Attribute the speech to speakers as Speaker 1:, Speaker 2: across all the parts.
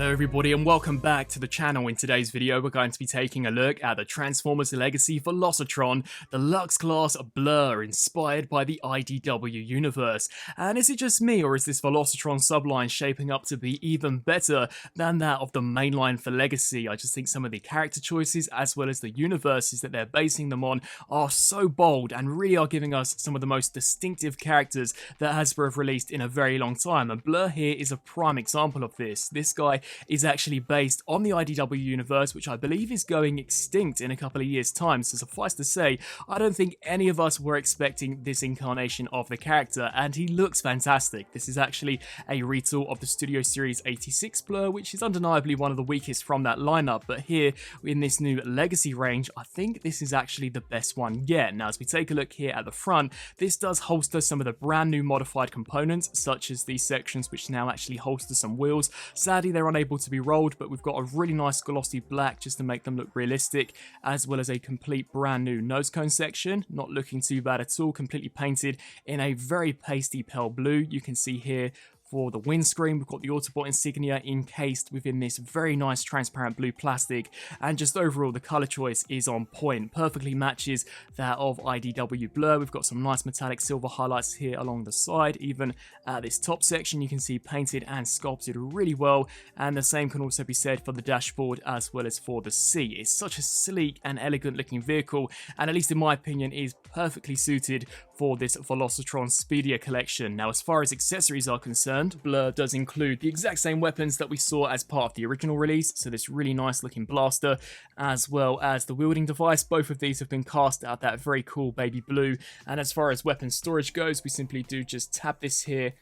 Speaker 1: Hello everybody and welcome back to the channel. In today's video we're going to be taking a look at the Transformers Legacy Velocitron Deluxe class BLURR inspired by the IDW universe. And is it just me, or is this Velocitron subline shaping up to be even better than that of the mainline for Legacy? I just think some of the character choices as well as the universes that they're basing them on are so bold and really are giving us some of the most distinctive characters that Hasbro have released in a very long time. And BLURR here is a prime example of this. This guy is actually based on the IDW universe, which I believe is going extinct in a couple of years' time. So suffice to say, I don't think any of us were expecting this incarnation of the character, and he looks fantastic. This is actually a retool of the Studio Series 86 BLURR, which is undeniably one of the weakest from that lineup. But here in this new Legacy range, I think this is actually the best one yet. Now, as we take a look here at the front, this does holster some of the brand new modified components, such as these sections, which now actually holster some wheels. Sadly, they're unable to be rolled, but we've got a really nice glossy black just to make them look realistic, as well as a complete brand new nose cone section. Not looking too bad at all, completely painted in a very pasty pale blue. You can see here for the windscreen, we've got the Autobot insignia encased within this very nice transparent blue plastic, and just overall the color choice is on point, perfectly matches that of IDW BLURR. We've got some nice metallic silver highlights here along the side. Even at this top section you can see painted and sculpted really well, and the same can also be said for the dashboard as well as for the seat. It's such a sleek and elegant looking vehicle, and at least in my opinion is perfectly suited for this Velocitron Speedia collection. Now, as far as accessories are concerned, BLURR does include the exact same weapons that we saw as part of the original release, so this really nice looking blaster, as well as the wielding device. Both of these have been cast out that very cool baby blue, and as far as weapon storage goes, we simply do just tap this here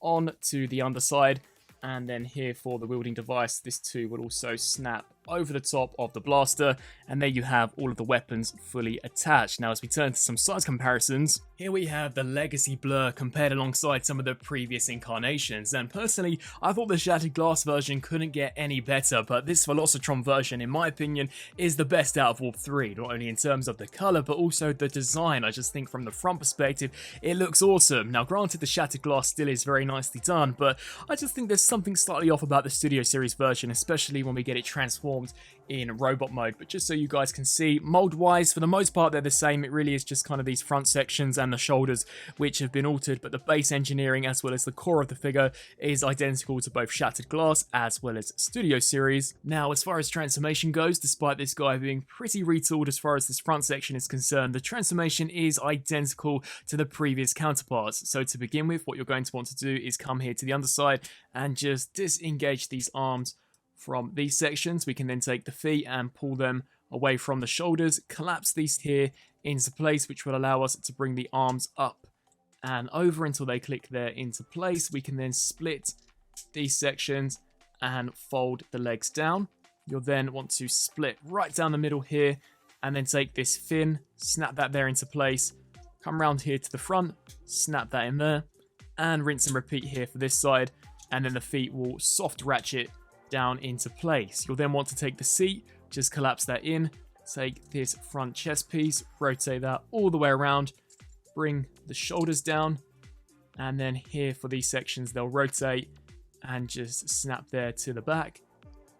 Speaker 1: on to the underside, and then here for the wielding device, this too will also snap over the top of the blaster, and there you have all of the weapons fully attached. Now, as we turn to some size comparisons, here we have the Legacy BLURR compared alongside some of the previous incarnations, and personally I thought the shattered glass version couldn't get any better, but this Velocitron version in my opinion is the best out of all three, not only in terms of the color but also the design. I just think from the front perspective it looks awesome. Now, granted the shattered glass still is very nicely done, but I just think there's something slightly off about the Studio Series version, especially when we get it transformed in robot mode. But just so you guys can see, mold wise, for the most part they're the same. It really is just kind of these front sections and the shoulders which have been altered, but the base engineering as well as the core of the figure is identical to both Shattered Glass as well as Studio Series. Now, as far as transformation goes, despite this guy being pretty retooled as far as this front section is concerned, the transformation is identical to the previous counterparts. So to begin with, what you're going to want to do is come here to the underside and just disengage these arms from these sections. We can then take the feet and pull them away from the shoulders, collapse these here into place, which will allow us to bring the arms up and over until they click there into place. We can then split these sections and fold the legs down. You'll then want to split right down the middle here and then take this fin, snap that there into place, come around here to the front, snap that in there, and rinse and repeat here for this side, and then the feet will soft ratchet down into place. You'll then want to take the seat, just collapse that in, take this front chest piece, rotate that all the way around, bring the shoulders down, and then here for these sections they'll rotate and just snap there to the back.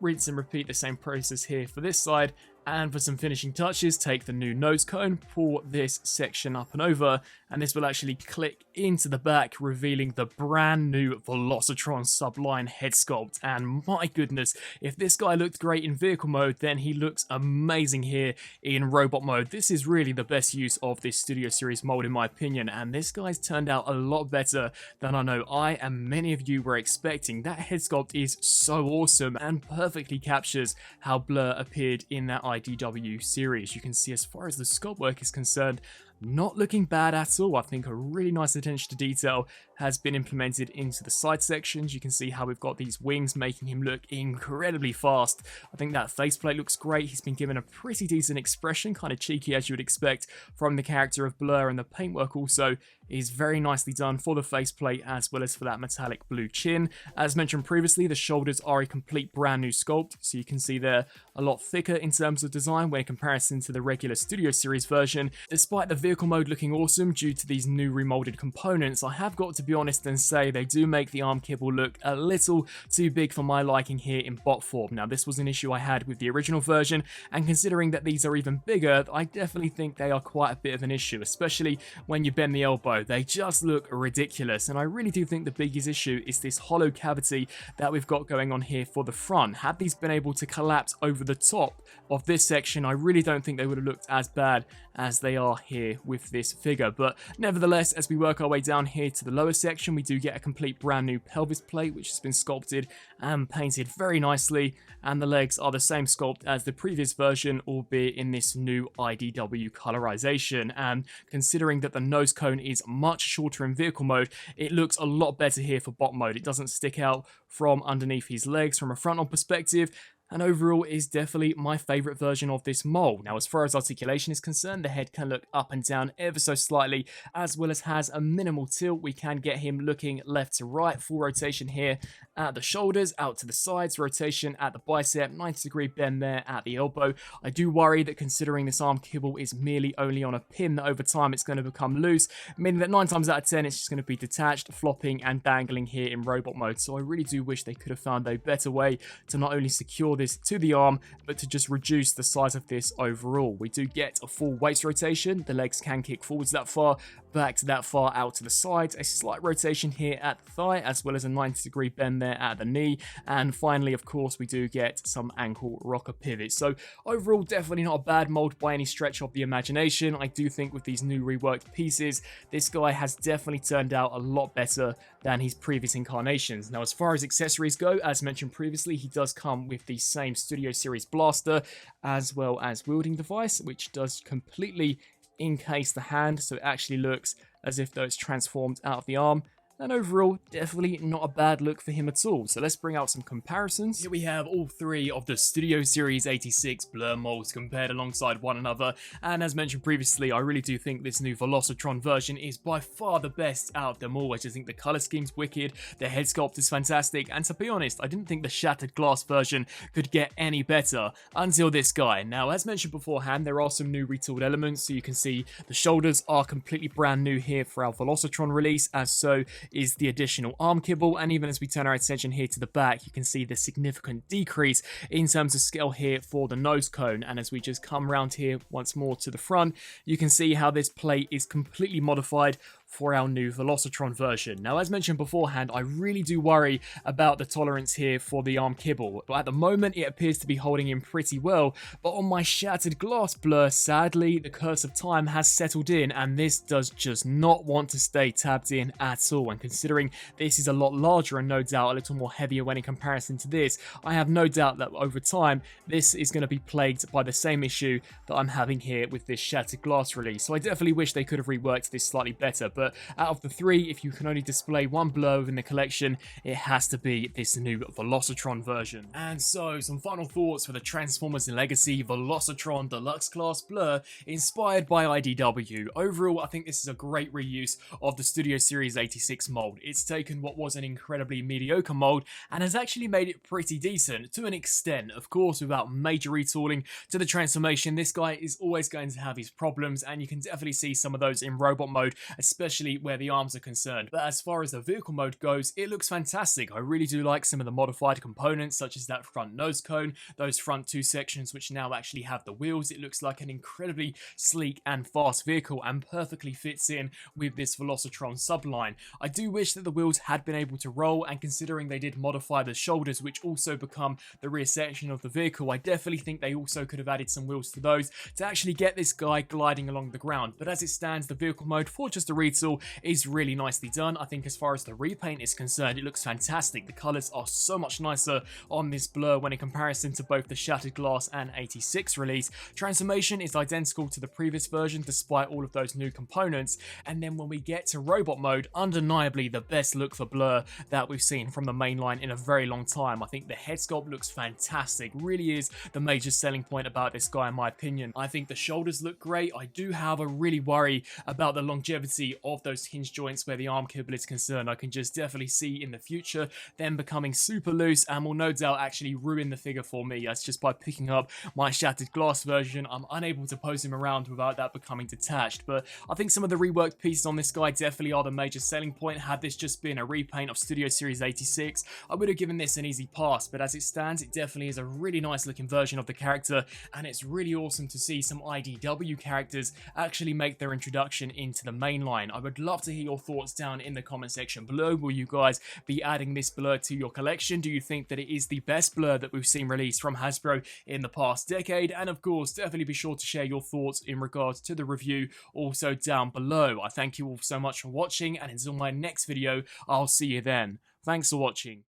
Speaker 1: Rinse and repeat the same process here for this side, and for some finishing touches, take the new nose cone, pull this section up and over, and this will actually click into the back, revealing the brand new Velocitron subline head sculpt. And my goodness, if this guy looked great in vehicle mode, then he looks amazing here in robot mode. This is really the best use of this Studio Series mold in my opinion, and this guy's turned out a lot better than I know I and many of you were expecting. That head sculpt is so awesome and perfectly captures how BLURR appeared in that IDW series. You can see as far as the sculpt work is concerned, not looking bad at all. I think a really nice attention to detail has been implemented into the side sections. You can see how we've got these wings making him look incredibly fast. I think that faceplate looks great. He's been given a pretty decent expression, kind of cheeky as you would expect from the character of BLURR, and the paintwork also is very nicely done for the faceplate as well as for that metallic blue chin. As mentioned previously, the shoulders are a complete brand new sculpt, so you can see they're a lot thicker in terms of design when in comparison to the regular Studio Series version. Despite the vehicle mode looking awesome due to these new remolded components, I have got to be honest and say they do make the arm kibble look a little too big for my liking here in bot form. Now, this was an issue I had with the original version, and considering that these are even bigger, I definitely think they are quite a bit of an issue, especially when you bend the elbow. They just look ridiculous, and I really do think the biggest issue is this hollow cavity that we've got going on here for the front. Had these been able to collapse over the top of this section, I really don't think they would have looked as bad as they are here with this figure. But nevertheless, as we work our way down here to the lower section, we do get a complete brand new pelvis plate, which has been sculpted and painted very nicely, and the legs are the same sculpt as the previous version, albeit in this new IDW colorization. And considering that the nose cone is much shorter in vehicle mode, it looks a lot better here for bot mode. It doesn't stick out from underneath his legs from a frontal perspective, and overall is definitely my favourite version of this mold. Now, as far as articulation is concerned, the head can look up and down ever so slightly, as well as has a minimal tilt. We can get him looking left to right, full rotation here at the shoulders, out to the sides, rotation at the bicep, 90-degree bend there at the elbow. I do worry that considering this arm kibble is merely only on a pin, that over time it's going to become loose, meaning that 9 times out of 10 it's just going to be detached, flopping and dangling here in robot mode. So I really do wish they could have found a better way to not only secure this to the arm, but to just reduce the size of this overall. We do get a full waist rotation. The legs can kick forwards that far, back to that far, out to the sides, a slight rotation here at the thigh, as well as a 90-degree bend there at the knee, and finally, of course, we do get some ankle rocker pivots. So overall, definitely not a bad mold by any stretch of the imagination. I do think with these new reworked pieces, this guy has definitely turned out a lot better than his previous incarnations. Now, as far as accessories go, as mentioned previously, he does come with the same Studio Series blaster, as well as wielding device, which does completely encase the hand, so it actually looks as if though it's transformed out of the arm. And overall, definitely not a bad look for him at all. So let's bring out some comparisons. Here we have all three of the Studio Series 86 Blur molds compared alongside one another. And as mentioned previously, I really do think this new Velocitron version is by far the best out of them all. I just think the color scheme's wicked, the head sculpt is fantastic, and to be honest, I didn't think the shattered glass version could get any better until this guy. Now, as mentioned beforehand, there are some new retooled elements, so you can see the shoulders are completely brand new here for our Velocitron release, as so is the additional arm kibble, and even as we turn our attention here to the back, you can see the significant decrease in terms of scale here for the nose cone. And as we just come around here once more to the front, you can see how this plate is completely modified for our new Velocitron version. Now, as mentioned beforehand, I really do worry about the tolerance here for the arm kibble. But at the moment, it appears to be holding in pretty well. But on my shattered glass blur, sadly, the curse of time has settled in, and this does just not want to stay tabbed in at all. And considering this is a lot larger and no doubt a little more heavier when in comparison to this, I have no doubt that over time, this is going to be plagued by the same issue that I'm having here with this shattered glass release. So I definitely wish they could have reworked this slightly better. But out of the three, if you can only display one blur within the collection, it has to be this new Velocitron version. And so, some final thoughts for the Transformers Legacy Velocitron Deluxe Class Blur, inspired by IDW. Overall, I think this is a great reuse of the Studio Series 86 mold. It's taken what was an incredibly mediocre mold and has actually made it pretty decent to an extent. Of course, without major retooling to the transformation, this guy is always going to have his problems, and you can definitely see some of those in robot mode, especially where the arms are concerned. But as far as the vehicle mode goes, it looks fantastic. I really do like some of the modified components, such as that front nose cone, those front two sections which now actually have the wheels. It looks like an incredibly sleek and fast vehicle and perfectly fits in with this Velocitron subline. I do wish that the wheels had been able to roll, and considering they did modify the shoulders, which also become the rear section of the vehicle, I definitely think they also could have added some wheels to those to actually get this guy gliding along the ground. But as it stands, the vehicle mode for just a retool is really nicely done. I think as far as the repaint is concerned, it looks fantastic. The colors are so much nicer on this blur when in comparison to both the Shattered Glass and 86 release. Transformation is identical to the previous version despite all of those new components. And then when we get to robot mode, undeniably the best look for blur that we've seen from the main line in a very long time. I think the head sculpt looks fantastic, really is the major selling point about this guy in my opinion. I think the shoulders look great. I do have a really worry about the longevity of those hinge joints where the arm cable is concerned. I can just definitely see in the future them becoming super loose and will no doubt actually ruin the figure for me, as just by picking up my shattered glass version, I'm unable to pose him around without that becoming detached. But I think some of the reworked pieces on this guy definitely are the major selling point. Had this just been a repaint of Studio Series 86, I would have given this an easy pass, but as it stands, it definitely is a really nice looking version of the character, and it's really awesome to see some IDW characters actually make their introduction into the main line. I would love to hear your thoughts down in the comment section below. Will you guys be adding this BLURR to your collection? Do you think that it is the best BLURR that we've seen released from Hasbro in the past decade? And of course, definitely be sure to share your thoughts in regards to the review also down below. I thank you all so much for watching, and until my next video, I'll see you then. Thanks for watching.